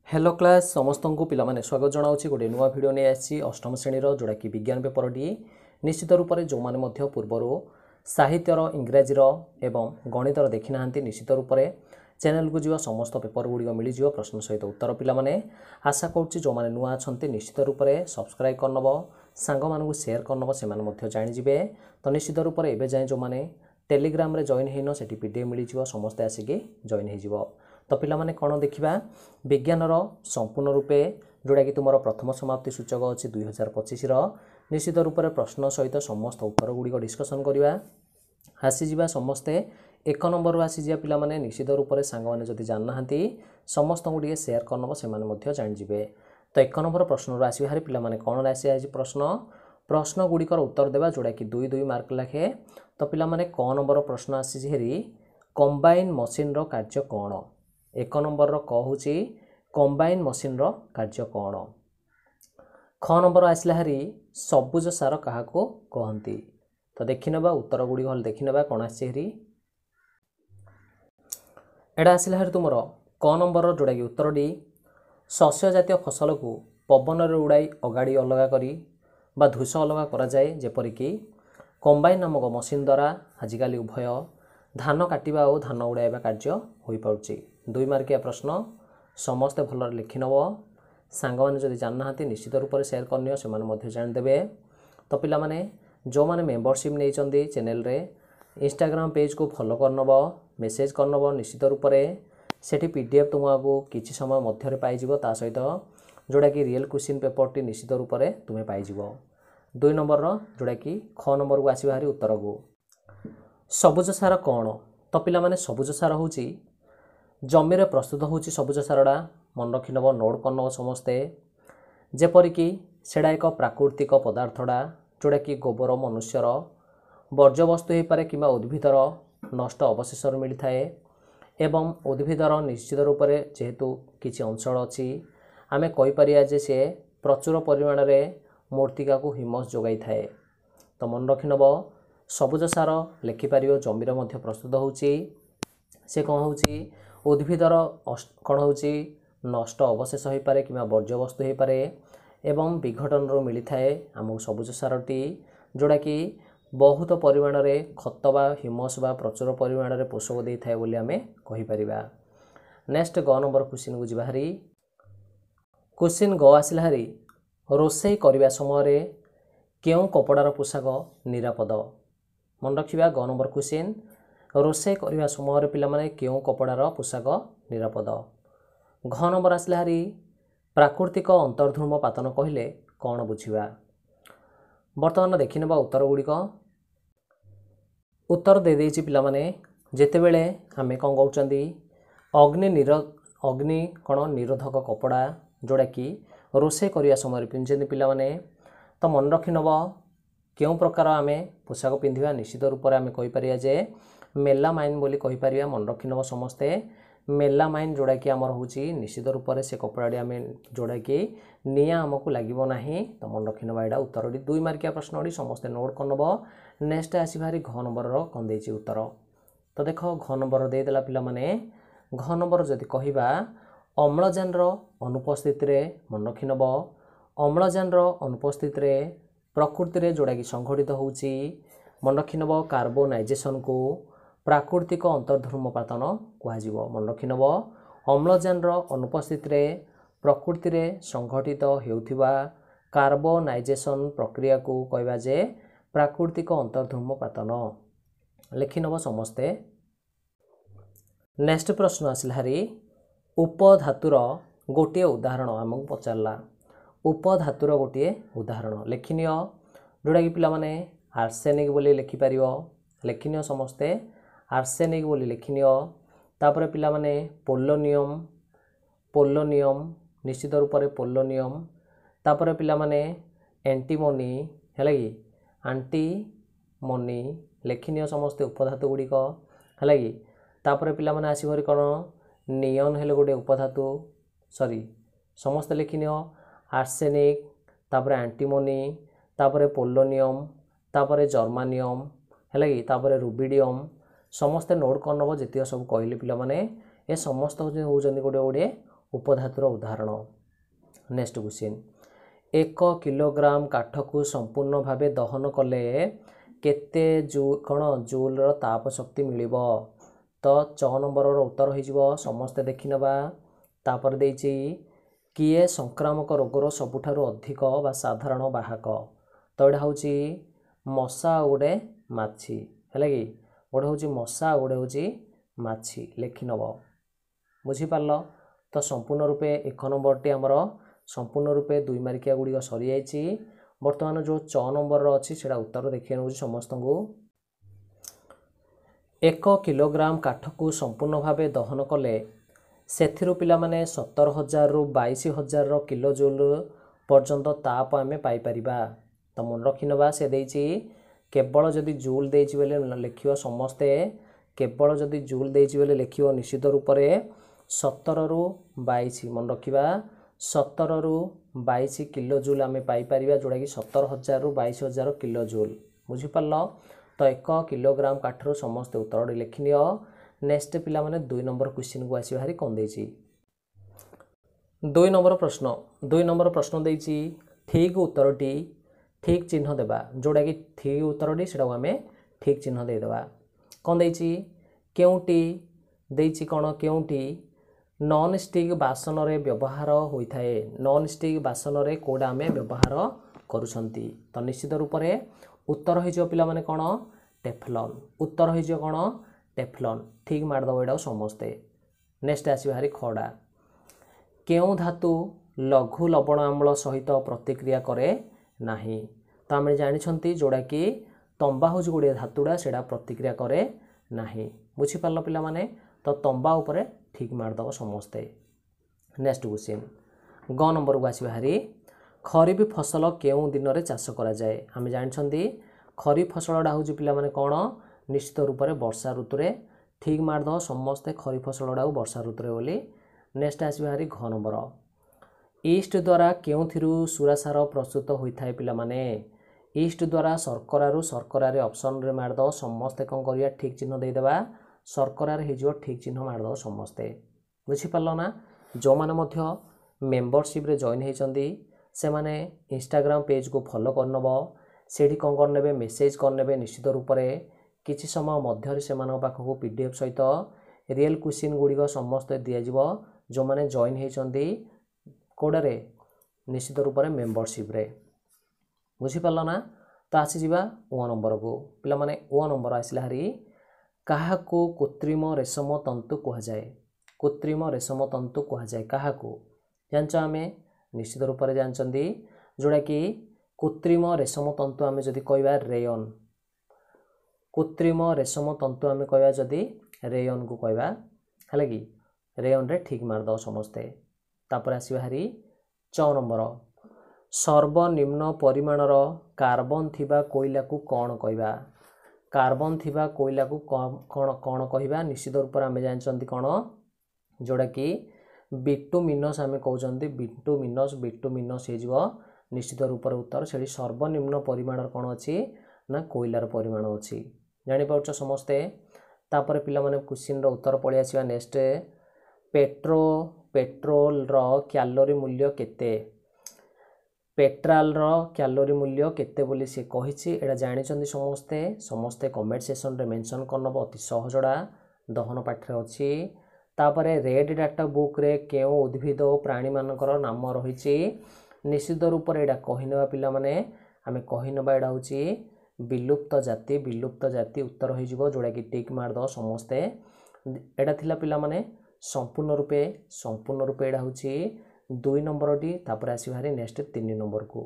Hello class समस्त को पिलाने स्वागत जनाऊँगी गोटे नुआ भिड नहीं आसी अष्टम श्रेणी जोड़ा कि विज्ञान पेपरटी निश्चित रूप से जो मैंने पूर्वर साहित्यर इंग्राजीर एवं गणितर देखी ना निश्चित रूप से चैनल को जीवा समस्त पेपर गुड़िक मिलज प्रश्न सहित उत्तर पिलाने आशा करुच्ची जो मैंने नुआ अच्छा निश्चित रूप से सब्सक्राइब करनब सांग मानू शेयर करनब से जाणीजे तो निश्चित रूप से एवं जाए जो मैंने टेलीग्राम रे जॉइन होन से पीडीएफ मिल समस्ते आसिक जॉइन हो तो पिलाने कौन देखा विज्ञानर संपूर्ण रूपे जोड़ा कि तुम प्रथम समाप्ति सूचक अच्छी 2025 निश्चित रूप से प्रश्न सहित समस्त उत्तर गुड़िक डिस्कसन करवा आसीजा समस्ते एक नंबर आसीजा पिलाने निश्चित रूप से सांग मैंने जदि जानना समस्त को शेयर करनब से जाणीजे तो एक नंबर प्रश्न आसवे हारी पिलाने कौन आसी प्रश्न गुड़िकर उत्तर देवा जोड़ा कि 2-2 मार्क लाखे तो पिलाने क नंबर प्रश्न आसी हेरी कंबाइन मशीन रो कार्य कौन एक नंबर क हूँ कंबाइन मशीन रो कार्य कौन ख नंबर आसला हारी सबुज सार क्या कहती तो देखने उत्तर गुड़ी भल देखने कौन आसरी एटा आसला हारी तुम क नंबर जोड़ा कि उत्तरटी शस्य जातीय फसल को पवन रे उड़ाई अगाड़ी अलग करी बा धूस अलग करा जाए जेपरिक कंबाइन नामक मशीन द्वारा आजिकल उभय धान काटिबा और धान उड़ाइबा कार्य हो पारुछि 2 मार्किया प्रश्न समस्ते भल लिखिनब सांग मैंने जदि जानना निश्चित रूप से शेयर करनी से जानदेवे तो पिला माने जो माने मेंबरशिप नहीं चैनल रे इंस्टाग्राम पेज को फॉलो करनब मेसेज करनब निश्चित रूप से सेठी पीडीएफ तुमको किछि समय मध्य पाइजिवो ता सहित जोड़ा कि रियल क्वेश्चन पेपर टी निश्चित रूप से तुम्हें पाइजिवो 2 नंबर जोड़ा कि ख नंबर को आसवा हारी उत्तर को सबुज सार कौन तो पिला माने सबुज सार हूँ जमी प्रस्तुत होची सबुज सारटा मन रखिनब नोट करनब समस्ते जेपरिक सेटा एक प्राकृतिक पदार्थटा जोड़ा कि गोबर मनुष्यर वर्ज्यवस्तु हो पारे कि उद्भिदर नष्ट अवशेष मिलता है एवं उद्भिदर निश्चित रूप से जेहेतु किसी अंचल अच्छी आमे कहीपर जे सी प्रचुर परिमाण में मूर्तिका को हिमस जोगाई थाए तो मन रखिनब सबुज सार लिखिपार जमीर मध्य प्रस्तुत होची से कौन होची उद्भिदर कौन होची नष्ट अवशेष हो पारे कि वर्ज्यवस्तु हो पारे एवं विघटन मिलता है आमको सबुज सारटी जोड़ा कि बहुत परिमाण में खत बा हिमस बा प्रचुर परिमाण में पोषक दे थाए बोली आमे कहिपर। नेक्स्ट ग नंबर क्वेश्चन को जीवाहारी क्वेश्चन ग आसला हारी रोषेई करने समय क्यों कपड़ार पोशाक निरापद मन रखा ग नंबर क्वेश्चन रोषेई करने समय पिलाने क्यों कपड़ार पोशाक निरापद घ नंबर आसला हारी प्राकृतिक अंतर्धूम पातन कहले कौन बुझा बर्तमान देखने उत्तर गुड़िक उत्तर दे देछि पिलाने जेतेबेले आमे कौन कहते अग्नि कौन निरोधक कपड़ा जोड़ा कि रोषेई करने समय पिंधे पिलाने तो मन रखिनब क्यों प्रकार आमे पोशाक पिंधा निश्चित रूप से आमे कहीपर जे मेलामाइन बोली कहीपर मन रखिनब समस्ते मेलामाइन जोड़ा कि आमर हूँ निश्चित रूप से कपड़ाटी आम जोड़ा कि निआ आमको लगे ना तो मन रखिनब यहाँ उत्तर 2 मार्किया प्रश्न समस्ते नोट करनब। नेक्स्ट आसी भारी घ नंबर कौन दे उत्तर तो देख घ नंबर देदेला पिलाने घ नंबर जदि कहवा अम्लजान अनुपस्थित मन रखिनब अम्लजान अनुपस्थित प्रकृति में जोड़ा कि संघटित होची मन रखिनब कार्बोनाइजेशन को प्राकृतिक अंतर्धूमपातन कहुव मन रखिनब अम्लजान अनुपस्थित प्रकृति में संघटित होउथिबा कार्बोनाइजेशन प्रक्रिया को कहवा जे प्राकृतिक अंतर्धूमपातन लिखिनब समस्ते। नेक्स्ट प्रश्न आसला हारी उपधातुर गोटे उदाहरण आमको पचारला उपधातुर गोटे उदाहरण लिखिनिय जोड़ा कि पिलाने आर्सेनिक बोली लिखिपार लिखिनिय समस्ते आर्सेनिक बोली लिखिनिय तापर पिलाने पोलोनियम पोलोनियम निश्चित रूप से पोलोनियम तापर पिलाने एंटीमोनी है कि एंटीमोनी लिखिनिय समस्ते उपधातु गुड़िक है कि तापर पिलाने आसवर कौन नियन हेले गोटे उपधातु सॉरी समस्ते लिखिनिय आर्सेनिक तापर एंटीमोनी तापर पोलोनियम तापर जर्मानियम है कि तापर रुबिडियम समस्ते नोट करनब जितिक सब कहले पिलाने ए समस्त होउछन्ति गोटे गोटे उपधातुर उदाहरण। नेक्स्ट क्वेश्चन 1 किलोग्राम काठ को संपूर्ण भावे दहन कले केते जूल ताप शक्ति मिलिबो। तो 6 नंबर उत्तर हो समस्ते देखि नबा। तापर देछि किए संक्रामक रोगर सबुठारु अधिक बा साधारण वाहक। तो एटा होछि मशा गोटे माछी है कि गोटे हूँ मशा गोटे हूँ माछी लिखि नब बुझी पाल। तो संपूर्ण रूपे 1 नंबर टी आमर संपूर्ण रूपे 2 मार्किया गुड़िक सरी जाइए। बर्तमान जो 6 नंबर अच्छी से उत्तर देखिए नौ समस्त को। 1 किलोग्राम काठ को संपूर्ण भाव दहन कले से पिला माने 17,000 रु 22,000 किलो जूल पर्यंत ताप आम पाइपर। तो मन रखी नवा से देछि केवल जदि जूल देछि बेले लिखियो समस्ते केवल जदि जूल देछि बेले लिखियो निश्चित रूप से 17 रु 22 मन रखिबा 17 रु 22 किलो जूल आम पाइपर जोड़ा कि 17,000 रु 22,000 किलो जूल बुझीपार। तो 1 किलोग्राम काठर समस्ते उत्तर लिखि नियो। नेक्स्ट पिला माने 2 नंबर क्वेश्चन को आसी भारी कौन देछि 2 नंबर प्रश्न देछि ठीक उत्तरटी ठीक चिन्ह देबा जोड़ा कि ठीक उत्तरटी सेटा आम ठीक चिन्ह दे देबा। कौन देछि केउटी देछि कौन केउटी नॉन स्टिक बासन रे व्यवहार होता है। नॉन स्टिक बासन रे कोडा आम व्यवहार करूछंती। तो निश्चित रूप से उत्तर हो पिला माने कौन टेफ्लॉन। उत्तर हो कौन टेफ्लॉन ठीक मारदब एटा समस्ते। नेक्स्ट आसी भारी खड़ा केउ धातु लघु लवण आम्ल सहित प्रतिक्रिया करे नाही। तो आम जानी जोड़ा कि तंबा हूँ गोटे धातुड़ा से प्रतिक्रिया करे नाही बुझीपार पिला माने। तो तंबा उपरे ठीक मारदब समस्ते। नेक्स्ट क्वेश्चन ग नंबर को आसी भारी खरीफ फसल केउ दिन में चाष करा जाए। आम जानी खरीफ फसलटा हूँ पिला माने कौन निश्चित रूप से वर्षा ऋतु रे ठीक मारदब समस्ते खरीफ फसलटा वर्षा ऋतु रे बोली। नेक्स्ट आसी भारी घ नंबर ईस्ट द्वारा केउथिरु सुरासार प्रस्तुत होता है पिला माने। ईस्ट द्वारा शर्करारु शर्करारे ऑप्शन रे मारदब समस्ते कौन करिया ठीक चिन्ह दे देबा शर्करारे हो ठीक चिन्ह मारदब समस्ते बुझीपार ना। जो माने मध्य मेंबरशिप रे जॉइन होइचंदी से माने इंस्टाग्राम पेज को फॉलो करनब सेठी कौन करने मेसेज करने निश्चित रूप से किसी समय मध्य से पाखक पीडीएफ सहित रियल क्वेश्चन गुड़िक समस्त दिज्व जो माने जॉइन होइचंदी कोड़े निश्चित रूप से मेंबरशिप रे बुझीपार ना। तो आसीजा ओ नंबर को पिला माने ओ नंबर आसला हारी क्या कृत्रिम रेशम तंतु कह जाए। कृत्रिम रेशम तंतु कह जाए क्या जानच आम निश्चित रूप से जानते जोड़ा कि कृत्रिम रेशम तंतु आम जदि कहवा रेयन कृत्रिम रेशम तंतु आम कहवा जदि रेयन को कहवा है कि रेयन रे ठीक मारद समस्ते। तापर आसवा हारी 6 नंबर सर्वनिम्न परिमाणर कार्बन थिबा कोयला को कौन कहवा। कार्बन थिबा कोयला को कौन कहवा निश्चित रूप से आम जानते कौन जोड़ा कि बिटुमिनस आम कहते बिटुमिनस हो निश्चित रूप से उत्तर से सर्वनिम्न परिमाण कौन अच्छी ना कोयलार परिमाण अच्छी जापार समस्ते। तापर पिला माने क्वेश्चन उत्तर पलि आसवा। नेक्स्ट पेट्रोल रो कैलोरी मूल्य केते पेट्रोल रो कैलोरी मूल्य केते बोली से कहिछि एटा जानिचंदी समस्ते समस्ते कमेंट सेक्शन रे मेंशन करनब अति सहजड़ा दहन पाठ रे अछि। तापर रेड डाटा बुक रे केउ उद्भिद और प्राणी मानकर नाम रही निश्चित रूप से यहाँ कहीनवा पिला माने आमे कहीनवा एटा होची विलुप्त जाति उत्तर हो जोड़ा कि टिक मारद समस्ते। एटा थिला पिला माने संपूर्ण रूपे एटा होची 2 नंबर टी। तापर आसी भारी नेक्स्ट 3 नंबर को